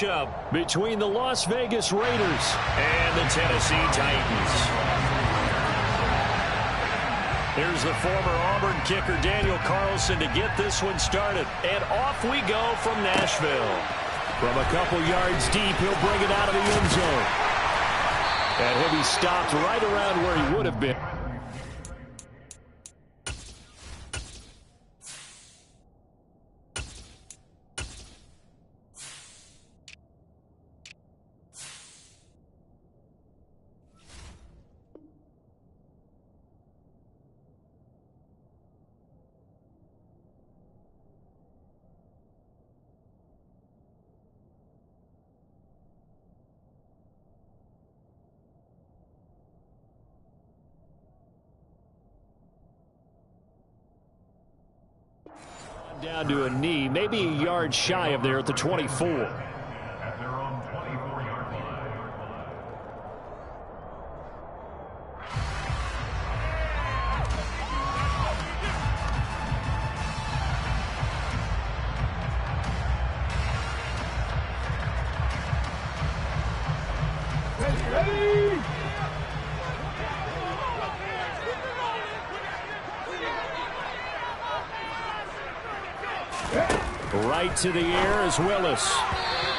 Up between the Las Vegas Raiders and the Tennessee Titans. Here's the former Auburn kicker Daniel Carlson to get this one started. And off we go from Nashville. From a couple yards deep, he'll bring it out of the end zone. And he'll be stopped right around where he would have been. Down to a knee, maybe a yard shy of there at the 24. At their own 24-yard line. Ready! Right to the air is Willis.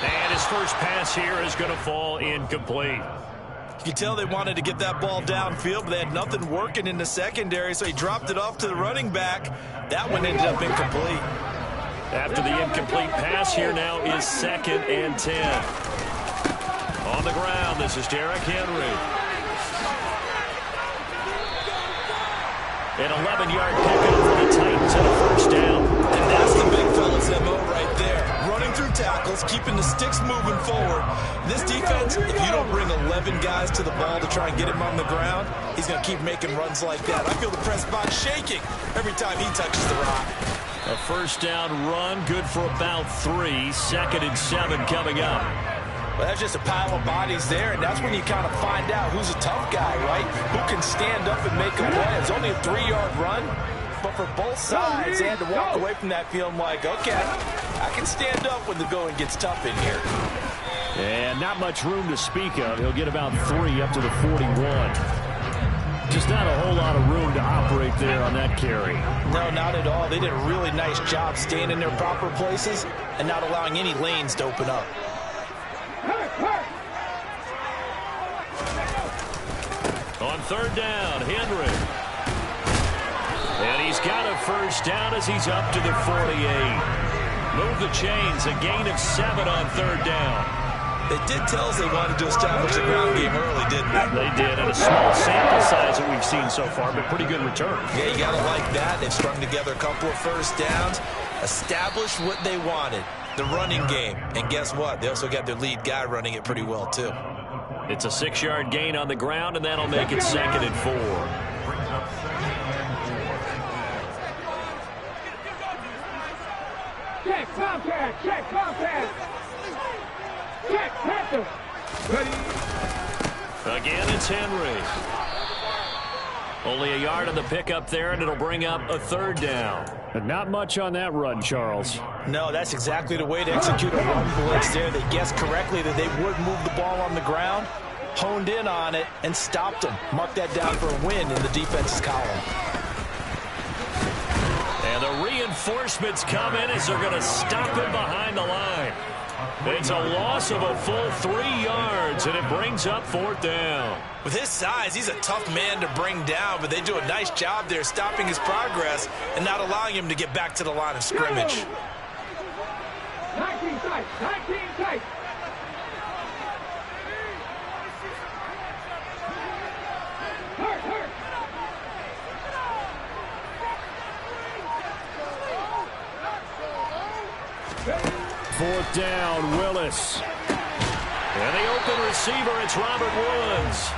And his first pass here is going to fall incomplete. You can tell they wanted to get that ball downfield, but they had nothing working in the secondary, so he dropped it off to the running back. That one ended up incomplete. After the incomplete pass, here now is 2nd and 10. On the ground, this is Derrick Henry. An 11-yard pickup for the Titans and a first down. And that's the big fella's MO right there. Running through tackles, keeping the sticks moving forward. This defense, if you don't bring 11 guys to the ball to try and get him on the ground, he's going to keep making runs like that. I feel the press box shaking every time he touches the rock. A first down run, good for about 3. 2nd and 7 coming up. Well, that's just a pile of bodies there, and that's when you kind of find out who's a tough guy, right? Who can stand up and make a play. It's only a 3-yard run, but for both sides, they had to walk away from that feeling like, okay, I can stand up when the going gets tough in here. And not much room to speak of. He'll get about 3 up to the 41. Just not a whole lot of room to operate there on that carry. No, not at all. They did a really nice job staying in their proper places and not allowing any lanes to open up. On 3rd down, Henry. And he's got a first down as he's up to the 48. Move the chains, a gain of 7 on 3rd down. They did tell us they wanted to establish the ground game early, didn't they? They did, and a small sample size that we've seen so far, but pretty good return. Yeah, you got to like that. They've strung together a couple of first downs, established what they wanted, the running game. And guess what? They also got their lead guy running it pretty well, too. It's a 6-yard gain on the ground, and that'll make it 2nd and 4. Check contact! Check contact! Check Panther! Ready? Again, it's Henry. Only a yard on the pickup there, and it'll bring up a 3rd down. But not much on that run, Charles. No, that's exactly the way to execute a run blitz there. They guessed correctly that they would move the ball on the ground, honed in on it, and stopped them. Mark that down for a win in the defense's column. And the reinforcements come in as they're going to stop him behind the line. It's a loss of a full 3 yards, and it brings up 4th down. With his size, he's a tough man to bring down, but they do a nice job there stopping his progress and not allowing him to get back to the line of scrimmage. 19 tight! 19 tight! Hurt, hurt! 4th down, Willis. And the open receiver, it's Robert Woods.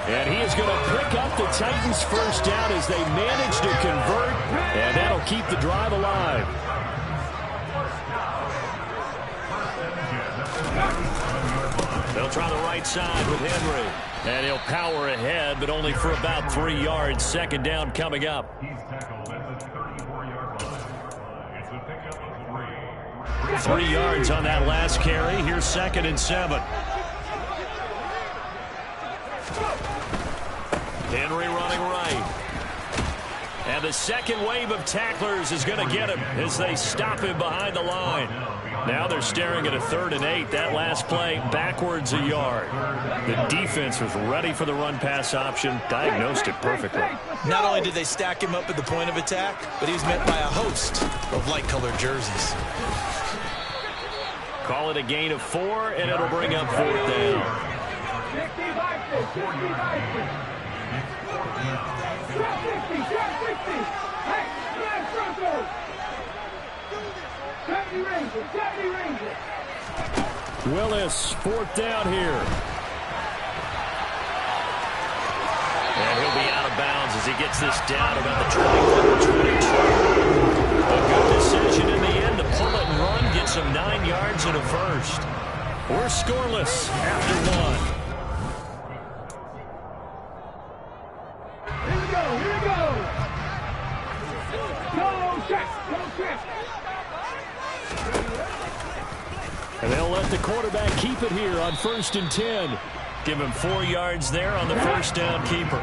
And he is going to pick up the Titans' first down as they manage to convert, and that'll keep the drive alive. They'll try the right side with Henry. And he'll power ahead, but only for about 3 yards. 2nd down coming up. He's tackled at the 34-yard line. It's a pickup of 3. 3 yards on that last carry. Here's 2nd and 7. Henry running right. And the second wave of tacklers is going to get him as they stop him behind the line. Now they're staring at a 3rd and 8. That last play backwards a yard. The defense was ready for the run-pass option, diagnosed it perfectly. Not only did they stack him up at the point of attack, but he was met by a host of light-colored jerseys. Call it a gain of 4, and it'll bring up 4th down. 70 Rangers. Willis, 4th down here. And he'll be out of bounds as he gets this down about the 20-22. A good decision in the end to pull it and run, get some 9 yards and a first. We're scoreless after 1. Here we go, here we go. Go check, go check. And they'll let the quarterback keep it here on 1st and 10. Give him 4 yards there on the first down keeper.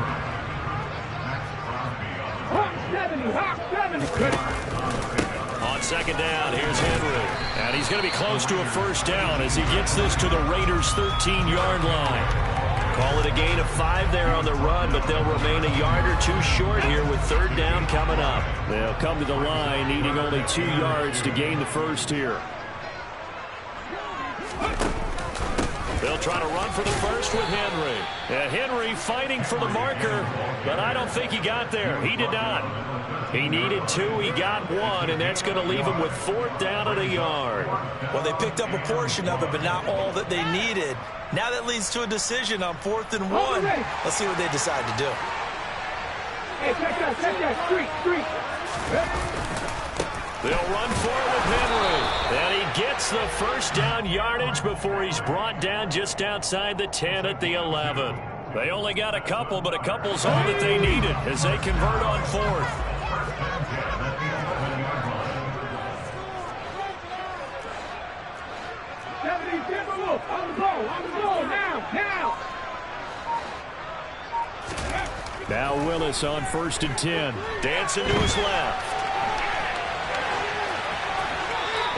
Hawk 70, Hawk 70. On 2nd down, here's Henry. And he's going to be close to a first down as he gets this to the Raiders' 13-yard line. Call it a gain of 5 there on the run, but they'll remain a yard or 2 short here with 3rd down coming up. They'll come to the line needing only 2 yards to gain the first here. They'll try to run for the first with Henry. And Henry fighting for the marker, but I don't think he got there. He did not. He needed 2. He got 1, and that's going to leave him with 4th down at a yard. Well, they picked up a portion of it, but not all that they needed. Now that leads to a decision on 4th and 1. Let's see what they decide to do. Hey, check that, street. They'll run for it with Henry. And he gets the first down yardage before he's brought down just outside the 10 at the 11. They only got a couple, but a couple's all that they needed as they convert on 4th. On the ball, now. Now Willis on 1st and 10. Dancing to his left.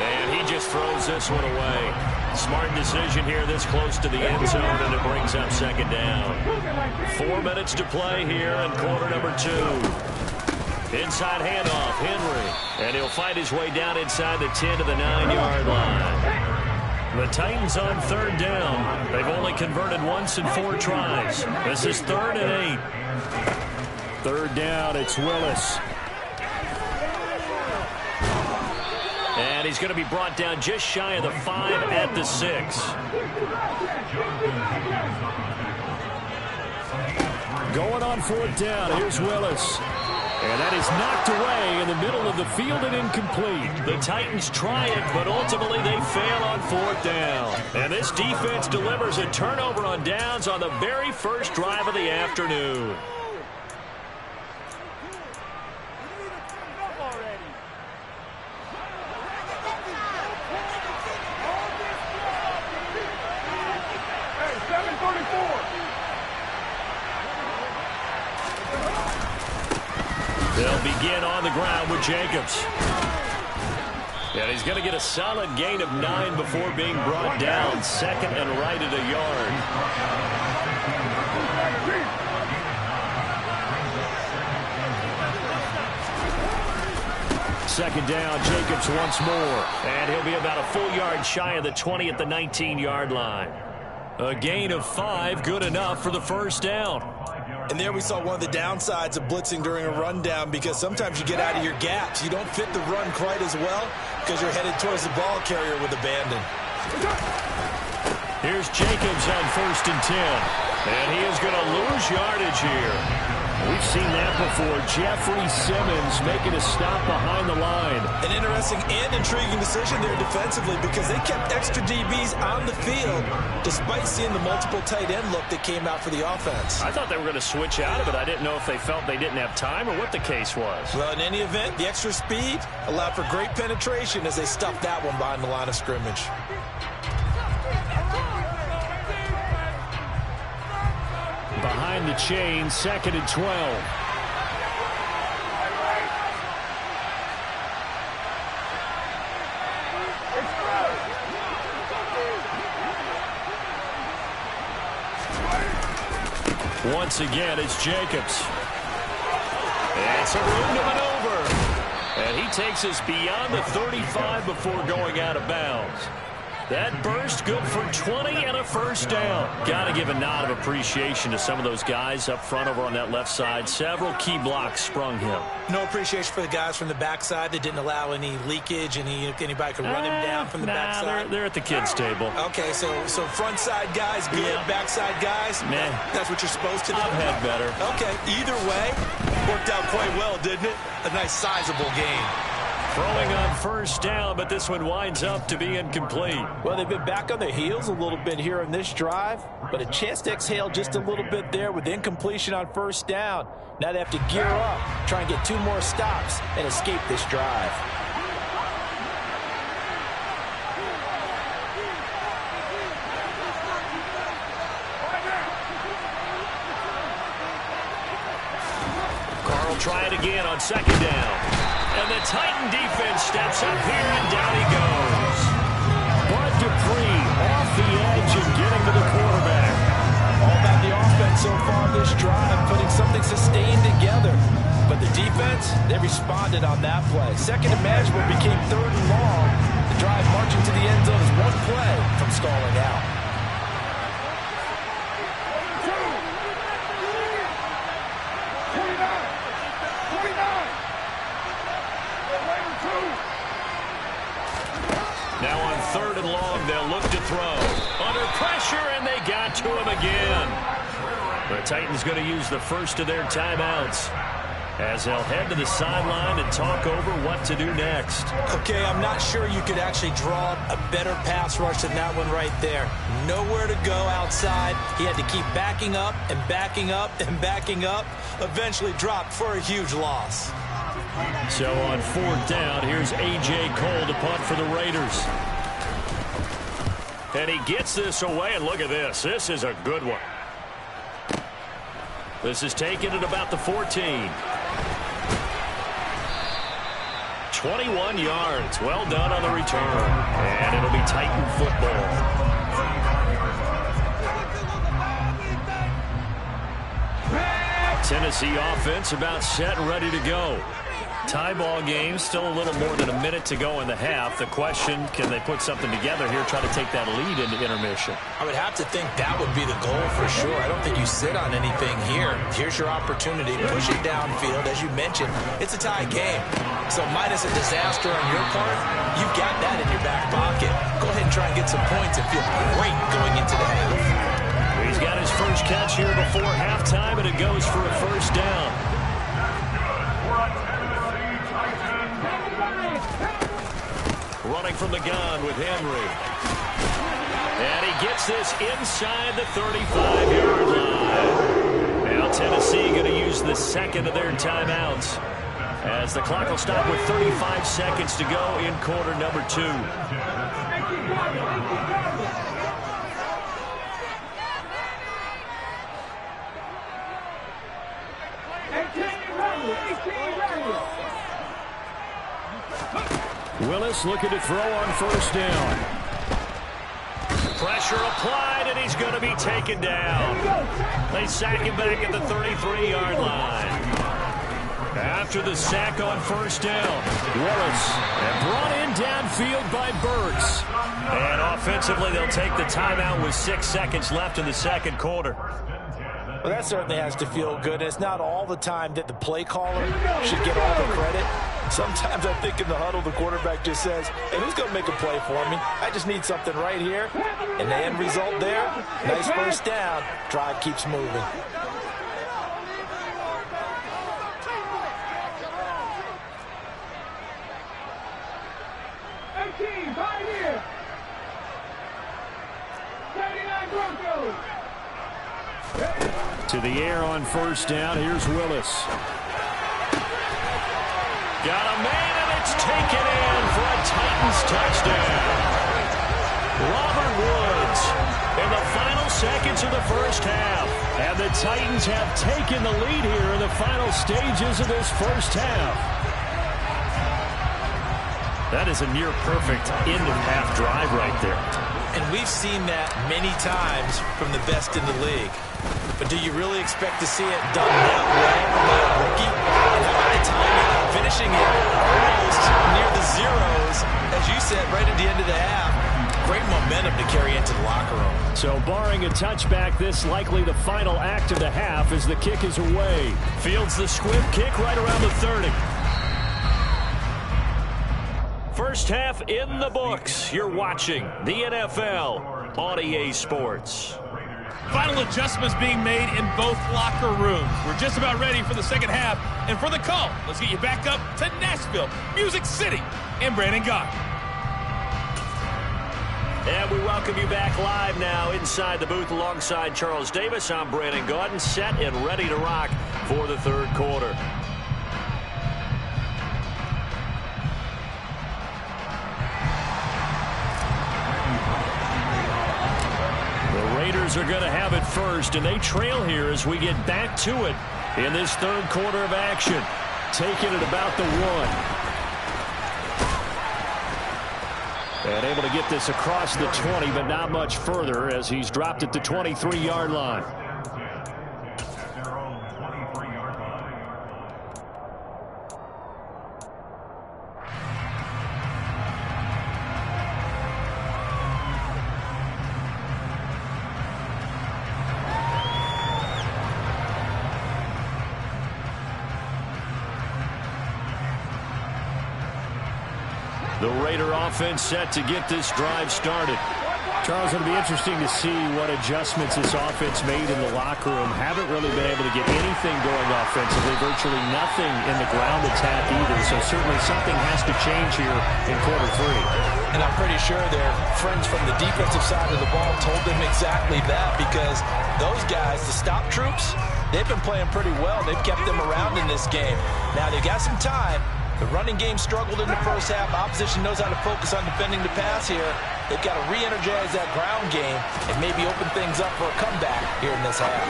And he just throws this one away. Smart decision here this close to the end zone, and it brings up 2nd down. 4 minutes to play here in quarter number 2. Inside handoff, Henry. And he'll fight his way down inside the 10 to the 9-yard line. The Titans on 3rd down. They've only converted once in 4 tries. This is 3rd and 8. 3rd down, it's Willis. And he's going to be brought down just shy of the 5 at the 6. Going on 4th down, here's Willis. And that is knocked away in the middle of the field and incomplete. The Titans try it, but ultimately they fail on 4th down. And this defense delivers a turnover on downs on the very first drive of the afternoon. They'll begin on the ground with Jacobs. And he's going to get a solid gain of 9 before being brought down. 2nd and right at a yard. Second down, Jacobs once more. And he'll be about a full yard shy of the 20 at the 19-yard line. A gain of 5, good enough for the first down. And there we saw one of the downsides of blitzing during a rundown, because sometimes you get out of your gaps. You don't fit the run quite as well because you're headed towards the ball carrier with abandon. Here's Jacobs on 1st and 10. And he is going to lose yardage here. We've seen that before. Jeffrey Simmons making a stop behind the line. An interesting and intriguing decision there defensively because they kept extra DBs on the field despite seeing the multiple tight end look that came out for the offense. I thought they were going to switch out of it. I didn't know if they felt they didn't have time or what the case was. Well, in any event, the extra speed allowed for great penetration as they stuffed that one behind the line of scrimmage. Behind the chain, 2nd and 12. Once again, it's Jacobs. It's a room to maneuver. And he takes us beyond the 35 before going out of bounds. That burst good for 20 and a first down. Got to give a nod of appreciation to some of those guys up front over on that left side. Several key blocks sprung him. No appreciation for the guys from the backside that didn't allow any leakage, anybody could run him down from the backside. They're at the kids' table. Okay, so front side guys good, Yeah. backside guys, Nah. that's what you're supposed to do? I've had better. Okay, either way, worked out quite well, didn't it? A nice sizable gain. Throwing on first down, but this one winds up to be incomplete. Well, they've been back on their heels a little bit here in this drive, but a chance to exhale just a little bit there with incompletion on first down. Now they have to gear up, try and get 2 more stops, and escape this drive. Carl try it again on 2nd down. And the Titan defense steps up here, and down he goes. Bud Dupree off the edge and getting to the quarterback. All about the offense so far this drive, putting something sustained together. But the defense, they responded on that play. 2nd and manageable became 3rd and long. The drive marching to the end zone is 1 play from stalling out. Now on 3rd and long, they'll look to throw. Under pressure, and they got to him again. The Titans going to use the first of their timeouts as they'll head to the sideline and talk over what to do next. Okay, I'm not sure you could actually draw a better pass rush than that one right there. Nowhere to go outside. He had to keep backing up and backing up and backing up. Eventually dropped for a huge loss. So on 4th down, here's A.J. Cole to punt for the Raiders. And he gets this away, and look at this. This is a good one. This is taken at about the 14. 21 yards. Well done on the return. And it'll be Titan football. Tennessee offense about set and ready to go. Tie ball game, still a little more than a minute to go in the half. The question, can they put something together here, try to take that lead into intermission? I would have to think that would be the goal for sure. I don't think you sit on anything here. Here's your opportunity. Push it downfield. As you mentioned, it's a tie game. So minus a disaster on your part, you've got that in your back pocket. Go ahead and try and get some points and feel great going into the half. He's got his first catch here before halftime, and it goes for a first down. Running from the gun with Henry. And he gets this inside the 35-yard line. Now Tennessee going to use the 2nd of their timeouts as the clock will stop with 35 seconds to go in quarter number 2. Willis looking to throw on first down. Pressure applied, and he's going to be taken down. They sack him back at the 33-yard line. After the sack on first down, Willis brought in downfield by Burks. And offensively, they'll take the timeout with 6 seconds left in the second quarter. Well, that certainly has to feel good. It's not all the time that the play caller should get all the credit. Sometimes I think in the huddle, the quarterback just says, hey, who's going to make a play for me? I just need something right here. And the end result there, nice first down. Drive keeps moving. Broncos. To the air on first down. Here's Willis. Got a man, and it's taken in for a Titans touchdown. Robert Woods in the final seconds of the first half. And the Titans have taken the lead here in the final stages of this first half. That is a near-perfect end-of-half drive right there. And we've seen that many times from the best in the league. But do you really expect to see it done that well by a rookie? And how about the timing, finishing it almost near the zeros, as you said, right at the end of the half. Great momentum to carry into the locker room. So barring a touchback, this likely the final act of the half as the kick is away. Fields the squib kick right around the 30. First half in the books. You're watching the NFL on EA Sports. Final adjustments being made in both locker rooms. We're just about ready for the second half. And for the call, let's get you back up to Nashville, Music City, and Brandon Gaudin. And we welcome you back live now inside the booth alongside Charles Davis. I'm Brandon Gaudin, set and ready to rock for the third quarter. The Raiders are going to have it first, and they trail here as we get back to it in this third quarter of action. Taking it about the 1. And able to get this across the 20, but not much further as he's dropped it to 23-yard line. Their own 23-yard line. The Raider offense set to get this drive started. Charles, it'll be interesting to see what adjustments this offense made in the locker room. Haven't really been able to get anything going offensively, virtually nothing in the ground attack either. So certainly something has to change here in quarter 3. And I'm pretty sure their friends from the defensive side of the ball told them exactly that, because those guys, the stop troops, they've been playing pretty well. They've kept them around in this game. Now they've got some time. The running game struggled in the first half. Opposition knows how to focus on defending the pass here. They've got to re-energize that ground game and maybe open things up for a comeback here in this half.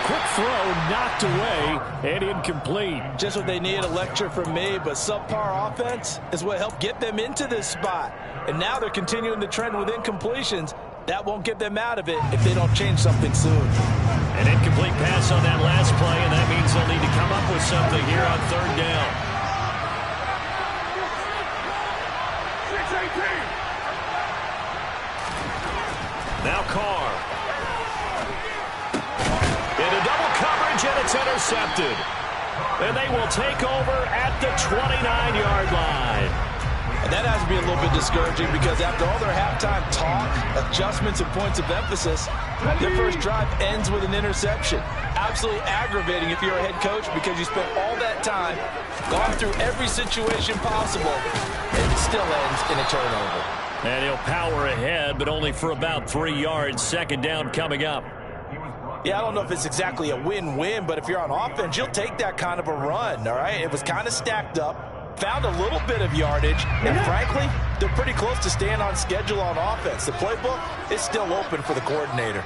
Quick throw knocked away and incomplete. Just what they need, a lecture from me, but subpar offense is what helped get them into this spot. And now they're continuing the trend with incompletions. That won't get them out of it if they don't change something soon. An incomplete pass on that last play, and that means they'll need to come up with something here on third down. 6-18. Now Carr. Into double coverage, and it's intercepted. And they will take over at the 29-yard line. And that has to be a little bit discouraging, because after all their halftime talk, adjustments, and points of emphasis, their first drive ends with an interception. Absolutely aggravating if you're a head coach, because you spent all that time, gone through every situation possible, and it still ends in a turnover. And he'll power ahead, but only for about 3 yards. Second down coming up. Yeah, I don't know if it's exactly a win-win, but if you're on offense, you'll take that kind of a run, all right? It was kind of stacked up. Found a little bit of yardage, and frankly, they're pretty close to staying on schedule on offense. The playbook is still open for the coordinator.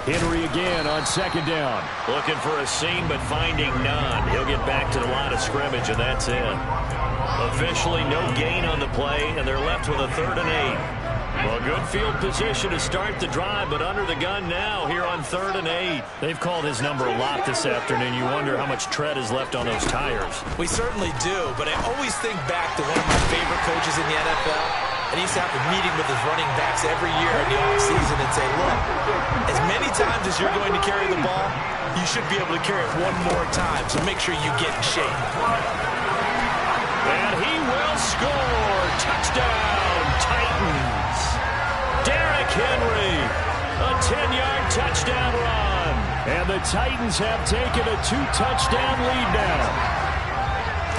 Henry again on second down. Looking for a seam, but finding none. He'll get back to the line of scrimmage, and that's it. Officially no gain on the play, and they're left with a 3rd and 8. Well, good field position to start the drive, but under the gun now here on 3rd and 8. They've called his number a lot this afternoon. You wonder how much tread is left on those tires. We certainly do, but I always think back to one of my favorite coaches in the NFL, and he used to have a meeting with his running backs every year in the offseason and say, look, as many times as you're going to carry the ball, you should be able to carry it one more time, so make sure you get in shape. And he will score. Touchdown, Titans. Derrick Henry, a 10-yard touchdown run. And the Titans have taken a 2-touchdown lead now.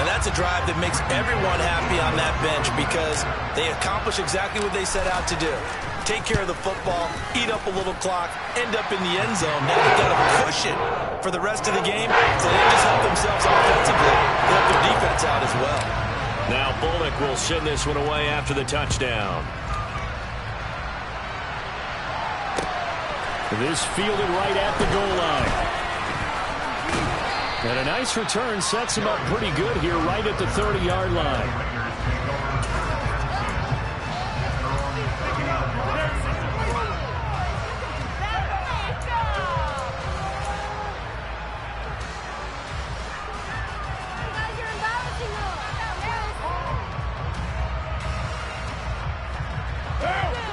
And that's a drive that makes everyone happy on that bench because they accomplish exactly what they set out to do. Take care of the football, eat up a little clock, end up in the end zone. Now they've got a cushion for the rest of the game, so they just help themselves offensively. They help their defense out as well. Now Bullock will send this one away after the touchdown. This fielded right at the goal line. And a nice return sets him up pretty good here right at the 30-yard line.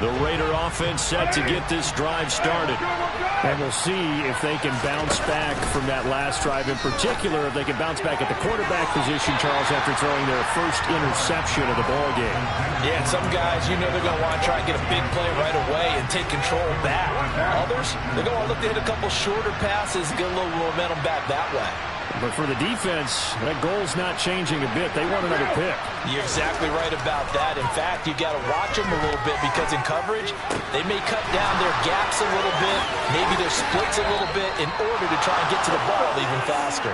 The Raider offense set to get this drive started. And we'll see if they can bounce back from that last drive. In particular, if they can bounce back at the quarterback position, Charles, after throwing their first interception of the ballgame. Yeah, and some guys, you know they're going to want to try and get a big play right away and take control back. Others, they're going to look to hit a couple shorter passes and get a little momentum back that way. But for the defense, that goal's not changing a bit. They want another pick. You're exactly right about that. In fact, you've got to watch them a little bit because in coverage, they may cut down their gaps a little bit, maybe their splits a little bit in order to try and get to the ball even faster.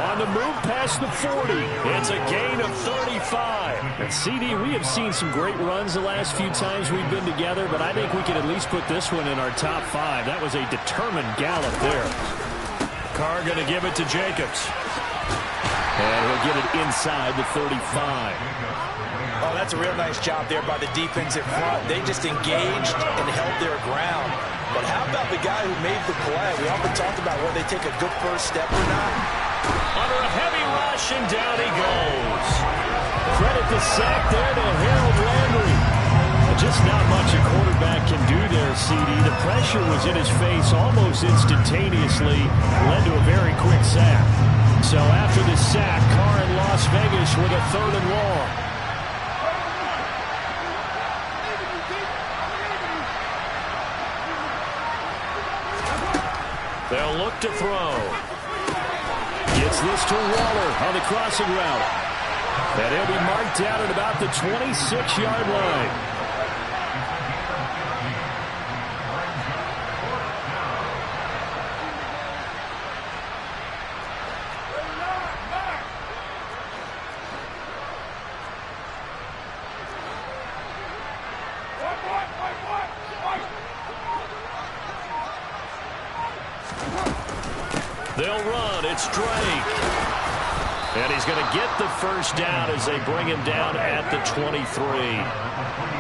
On the move past the 40. It's a gain of 35. And CD, we have seen some great runs the last few times we've been together, but I think we can at least put this one in our top 5. That was a determined gallop there. Carr going to give it to Jacobs. And he'll get it inside the 35. Oh, that's a real nice job there by the defense in front. They just engaged and held their ground. But how about the guy who made the play? We often talk about whether they take a good first step or not. Under a heavy rush, and down he goes. Credit the sack there to Harold Landry. Just not much a quarterback can do there, CD. The pressure was in his face almost instantaneously, led to a very quick sack. So after the sack, Carr in Las Vegas with a 3rd and long. They'll look to throw. Gets this to Waller on the crossing route. And he'll be marked down at about the 26-yard line. They'll run. It's Drake. And he's going to get the first down as they bring him down at the 23.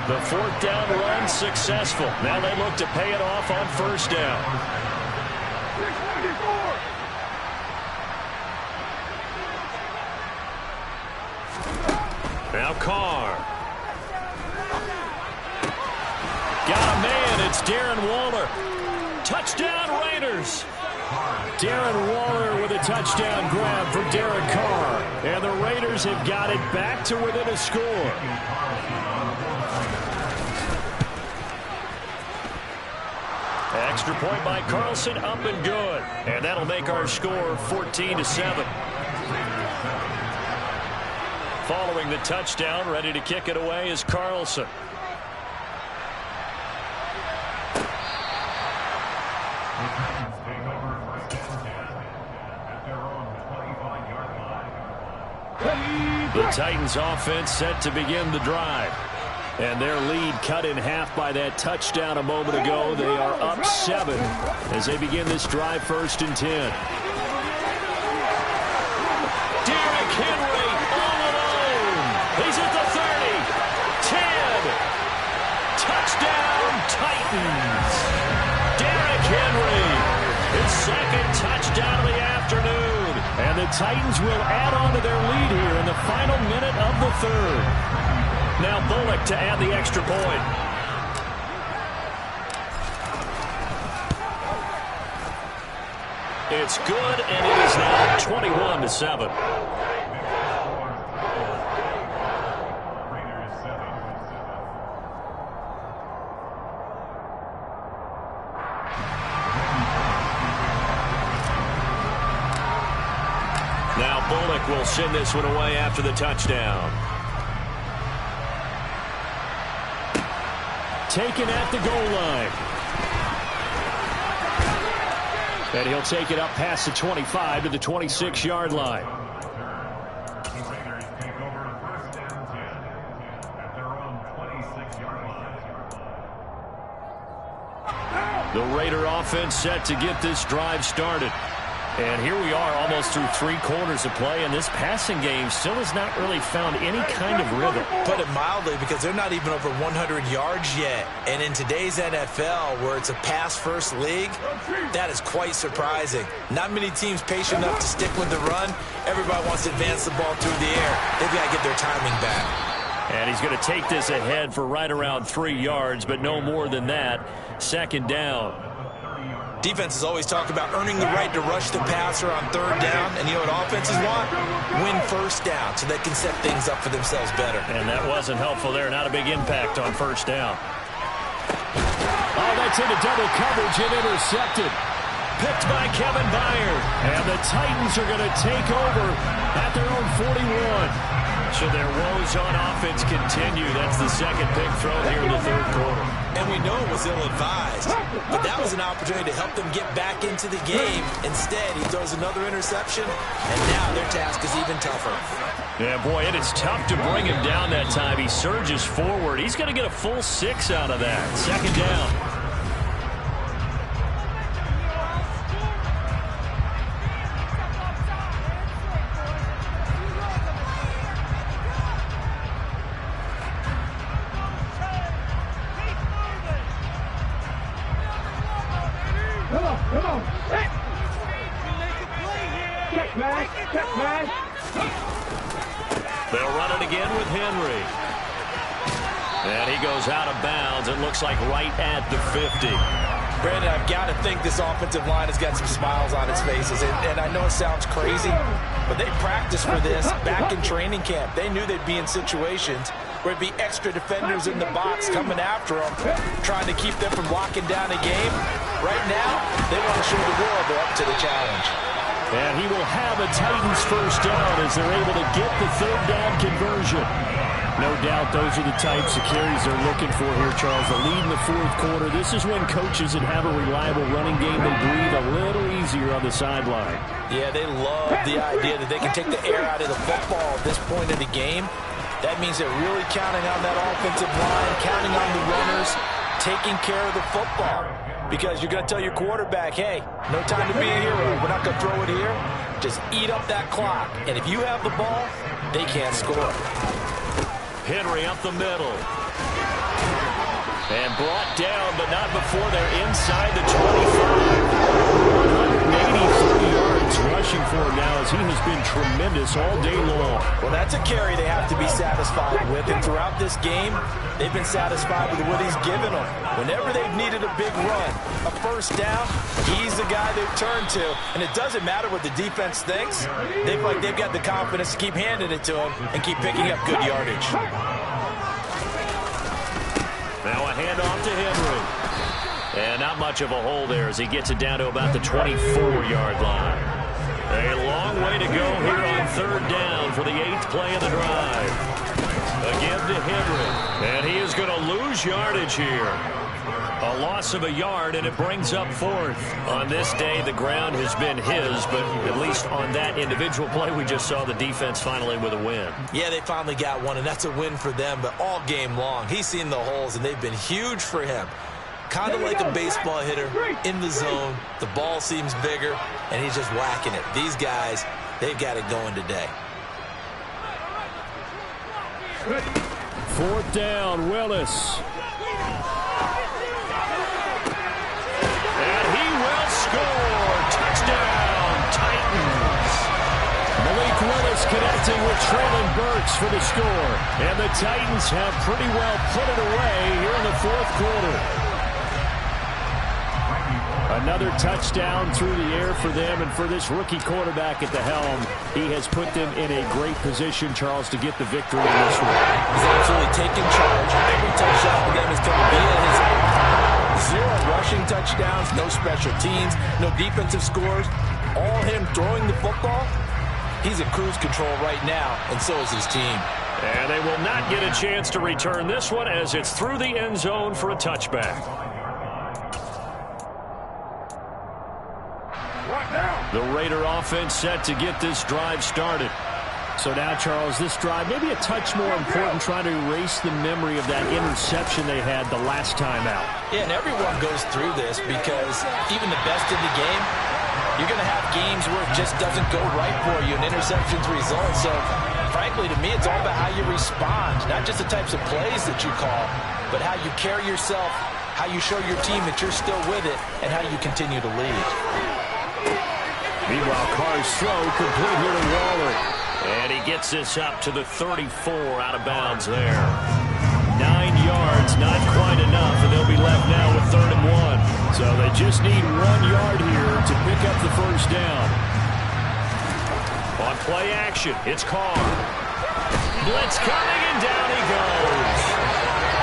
The 4th down run successful. Now they look to pay it off on 1st down. Now Carr. Got a man. It's Darren Waller. Touchdown Raiders. Darren Waller with a touchdown grab for Derek Carr. And the Raiders have got it back to within a score. Extra point by Carlson, up and good. And that'll make our score 14-7. Following the touchdown, ready to kick it away is Carlson. The Titans offense set to begin the drive. And their lead cut in half by that touchdown a moment ago. They are up 7 as they begin this drive, 1st and 10. Derrick Henry all alone. He's at the 30, 10. Touchdown Titans. Derrick Henry, his 2nd touchdown of the afternoon. And the Titans will add on to their lead here in the final minute of the 3rd. Now Bullock to add the extra point. It's good, and it is now 21-7. Bullock will will send this one away after the touchdown. Taken at the goal line. And he'll take it up past the 25 to the 26-yard line. The Raiders take over first and 10 at their own 26-yard line. The Raider offense set to get this drive started. And here we are almost through 3 quarters of play, and this passing game still has not really found any kind of rhythm. Put it mildly, because they're not even over 100 yards yet. And in today's NFL, where it's a pass-first league, that is quite surprising. Not many teams patient enough to stick with the run. Everybody wants to advance the ball through the air. They've got to get their timing back. And he's going to take this ahead for right around 3 yards, but no more than that. Second down. Defenses always talk about earning the right to rush the passer on third down. And you know what offenses want? Win first down so they can set things up for themselves better. And that wasn't helpful there. Not a big impact on first down. Oh, that's into double coverage and intercepted. Picked by Kevin Byard. And the Titans are going to take over at their own 41. So their woes on offense continue. That's the second pick thrown here in the third quarter. And we know it was ill-advised, but that was an opportunity to help them get back into the game. Instead, he throws another interception, and now their task is even tougher. Yeah, boy, it is tough to bring him down that time. He surges forward. He's going to get a full 6 out of that. Second down. Come on. Hey. Check pass. They'll run it again with Henry. And he goes out of bounds. It looks like right at the 50. Brandon, I've got to think this offensive line has got some smiles on its faces. And I know it sounds crazy, but they practiced for this back in training camp. They knew they'd be in situations where it'd be extra defenders in the box coming after them, trying to keep them from locking down a game. Right now, they want to show the world they're up to the challenge. And he will have a Titans first down as they're able to get the third down conversion. No doubt those are the types of carries they're looking for here, Charles. The lead in the fourth quarter. This is when coaches that have a reliable running game, they breathe a little easier on the sideline. Yeah, they love the idea that they can take the air out of the football at this point of the game. That means they're really counting on that offensive line, counting on the runners, taking care of the football. Because you're going to tell your quarterback, hey, no time to be a hero. We're not going to throw it here. Just eat up that clock. And if you have the ball, they can't score. Henry up the middle. And brought down, but not before they're inside the 25. 183 yards rushing for him now as he has been tremendous all day long. Well, that's a carry they have to be satisfied with. And throughout this game, they've been satisfied with what he's given them. Whenever they've needed a big run, a first down, he's the guy they've turned to. And it doesn't matter what the defense thinks. They feel like they've got the confidence to keep handing it to him and keep picking up good yardage. Now a handoff to Henry. And not much of a hole there as he gets it down to about the 24-yard line. A long way to go here on third down for the 8th play of the drive. Again to Henry. And he is going to lose yardage here. A loss of a yard, and it brings up fourth. On this day, the ground has been his, but at least on that individual play, we just saw the defense finally with a win. Yeah, they finally got one, and that's a win for them, but all game long, he's seen the holes, and they've been huge for him. Kind of like a baseball hitter in the zone. The ball seems bigger, and he's just whacking it. These guys, they've got it going today. Fourth down, Willis. And he will score. Touchdown, Titans. Malik Willis connecting with Traylon Burks for the score. And the Titans have pretty well put it away here in the fourth quarter. Another touchdown through the air for them, and for this rookie quarterback at the helm, he has put them in a great position, Charles, to get the victory in this one. He's absolutely taking charge. Every touchdown for them is going to be at his own. 0 rushing touchdowns, no special teams, no defensive scores. All him throwing the football, He's in cruise control right now, and so is his team. And they will not get a chance to return this one as it's through the end zone for a touchback. The Raider offense set to get this drive started. So now, Charles, this drive maybe a touch more important, trying to erase the memory of that interception they had the last time out. Yeah, and everyone goes through this because even the best in the game, you're going to have games where it just doesn't go right for you and interceptions result. So, frankly, to me, it's all about how you respond, not just the types of plays that you call, but how you carry yourself, how you show your team that you're still with it, and how you continue to lead. Meanwhile, Carr's throw complete here to Waller. And he gets this up to the 34 out of bounds there. 9 yards, not quite enough, and they'll be left now with 3rd and 1. So they just need 1 yard here to pick up the first down. On play action, it's Carr. Blitz coming, and down he goes.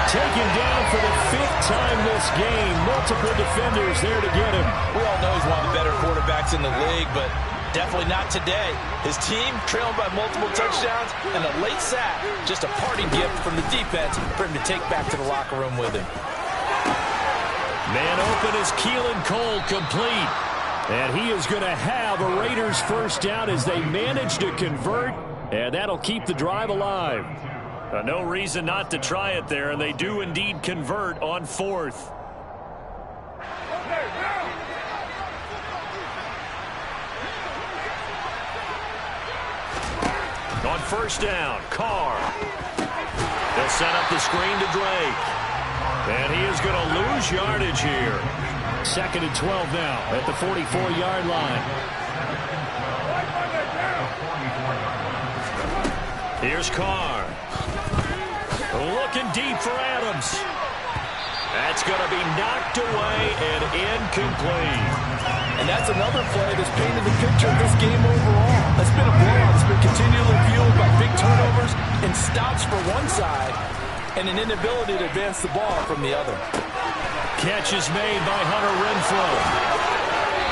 Taken down for the 5th time this game. Multiple defenders there to get him. We all know he's one of the better quarterbacks in the league, but definitely not today. His team trailing by multiple touchdowns and a late sack. Just a parting gift from the defense for him to take back to the locker room with him. Man open is Keelan Cole, complete. And he is going to have a Raiders first down as they manage to convert. And that'll keep the drive alive. No reason not to try it there, and they do indeed convert on 4th. On first down, Carr. They'll set up the screen to Drake. And he is going to lose yardage here. 2nd and 12 now at the 44-yard line. Here's Carr. Looking deep for Adams. That's going to be knocked away and incomplete. And that's another play that's painted the picture of this game overall. It's been a blowout. It's been continually fueled by big turnovers and stops for one side and an inability to advance the ball from the other. Catch is made by Hunter Renfrow.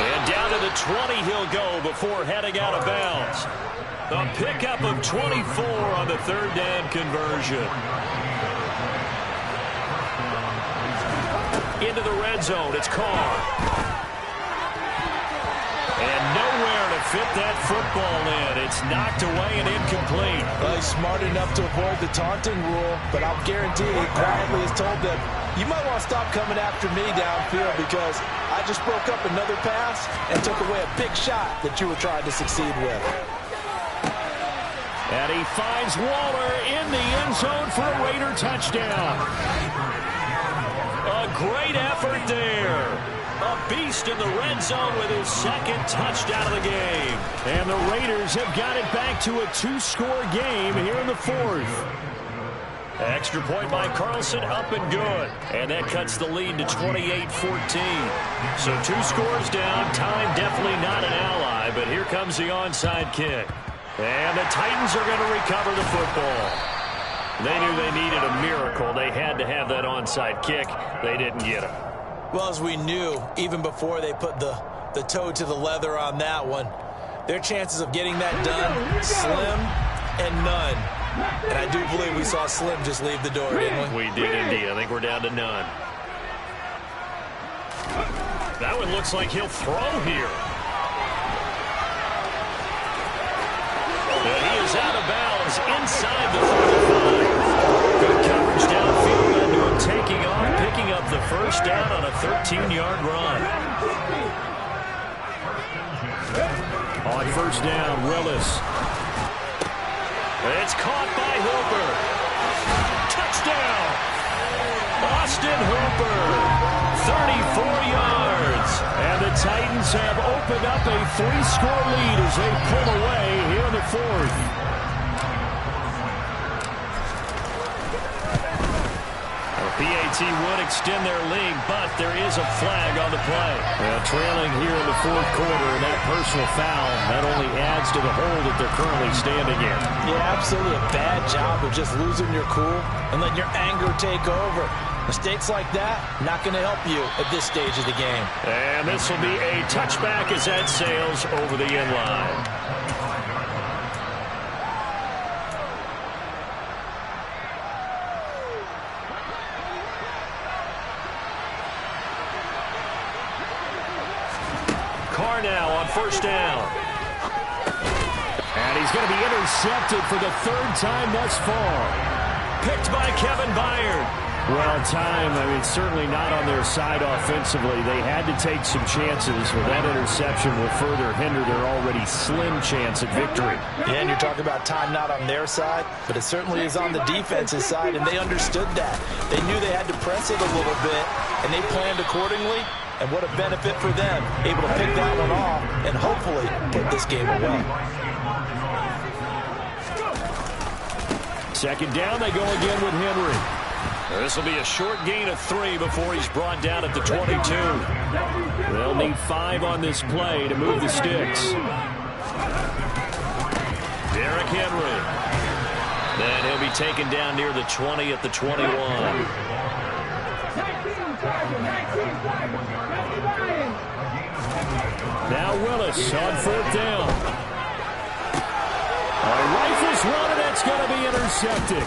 And down to the 20 he'll go before heading out of bounds. A pickup of 24 on the 3rd down conversion. Into the red zone, it's Carr. And nowhere to fit that football in. It's knocked away and incomplete. Well, he's smart enough to avoid the taunting rule, but I'll guarantee he quietly has told them, you might want to stop coming after me downfield because I just broke up another pass and took away a big shot that you were trying to succeed with. And he finds Waller in the end zone for a Raider touchdown. A great effort there. A beast in the red zone with his 2nd touchdown of the game. And the Raiders have got it back to a 2-score game here in the 4th. Extra point by Carlson, up and good. And that cuts the lead to 28-14. So 2 scores down. Time definitely not an ally, but here comes the onside kick. And the Titans are going to recover the football. They knew they needed a miracle. They had to have that onside kick. They didn't get it. Well, as we knew, even before they put the toe to the leather on that one, their chances of getting that done, slim and none. And I do believe we saw Slim just leave the door, didn't we? We did indeed. I think we're down to none. That one looks like he'll throw here. And he is out of bounds inside the 45. Good coverage downfield into him taking on, picking up the first down on a 13-yard run. On first down, Willis. It's caught by Hooper. Touchdown! Austin Hooper. 34 yards. And the Titans have opened up a 3-score lead as they pull away here in the 4th. PAT would extend their lead, but there is a flag on the play. Trailing here in the 4th quarter, and that personal foul not only adds to the hole that they're currently standing in. Yeah, absolutely a bad job of just losing your cool and letting your anger take over. Mistakes like that, not going to help you at this stage of the game. And this will be a touchback as that sails over the end line. first down. And he's going to be intercepted for the third time thus far. Picked by Kevin Byard. Well, time, I mean, certainly not on their side offensively. They had to take some chances, where that interception will further hinder their already slim chance at victory. Yeah, and you're talking about time not on their side, but it certainly is on the defense's side, and they understood that. They knew they had to press it a little bit, and they planned accordingly, and what a benefit for them, able to pick that one off and hopefully put this game away. Second down, they go again with Henry. This will be a short gain of 3 before he's brought down at the 22. They'll need 5 on this play to move the sticks. Derrick Henry. Then he'll be taken down near the 20 at the 21. Now Willis on fourth down. Rifles one, and it's going to be intercepted.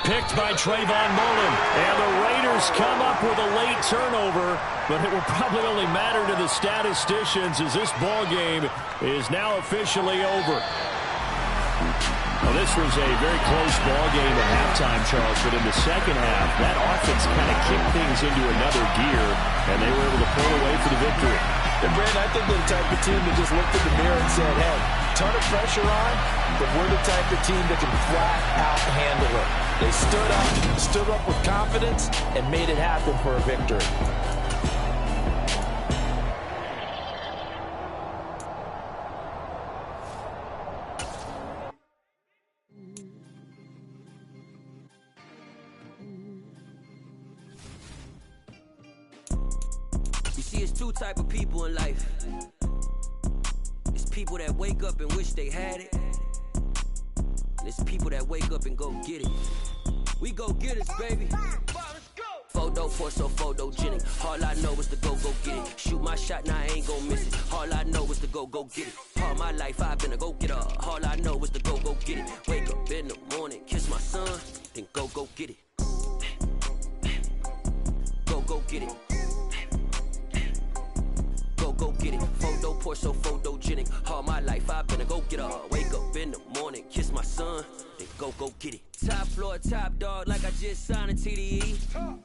Picked by Trayvon Mullen. And the Raiders come up with a late turnover, but it will probably only matter to the statisticians as this ball game is now officially over. Well, this was a very close ball game at halftime, Charles, but in the second half, that offense kind of kicked things into another gear, and they were able to pull away for the victory. And Brandon, I think they're the type of team that just looked in the mirror and said, hey, ton of pressure on, but we're the type of team that can flat out handle it. They stood up with confidence, and made it happen for a victory. You see, it's two type of people in life. It's people that wake up and wish they had it. And it's people that wake up and go get it. We go get it, baby. Photo for so photogenic. All I know is to go get it. Shoot my shot, now I ain't gon' miss it. All I know is to go get it. All my life I've been a go-getter. All I know is to go get it. Wake up in the morning, kiss my son, then go get it. Go get it. Go get it. Photo pour so photogenic. All my life I've been a go-getter. Wake up in the morning, kiss my son, then go get it. Top floor, top dog, like I just signed a TDE.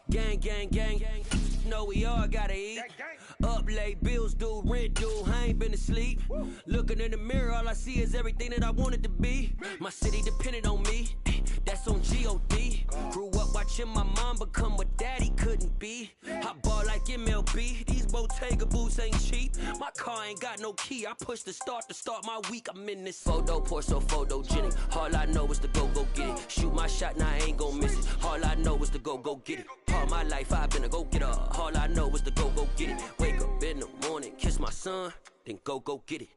Gang, gang, gang, gang. Know we all gotta eat. Up late, bills due, rent due, I ain't been asleep. Looking in the mirror, all I see is everything that I wanted to be. My city depended on me, that's on G.O.D. Grew up watching my mom become what daddy couldn't be. I ball like MLB, these Bottega boots ain't cheap. My car ain't got no key, I push the start to start my week. I'm in this photo pour so photogenic. All I know is to go get it. Shoot my shot, now I ain't gon' miss it. All I know is to go get it. All my life I've been a go-getter. All I know is to go get it. Wake up in the morning, kiss my son, then go get it.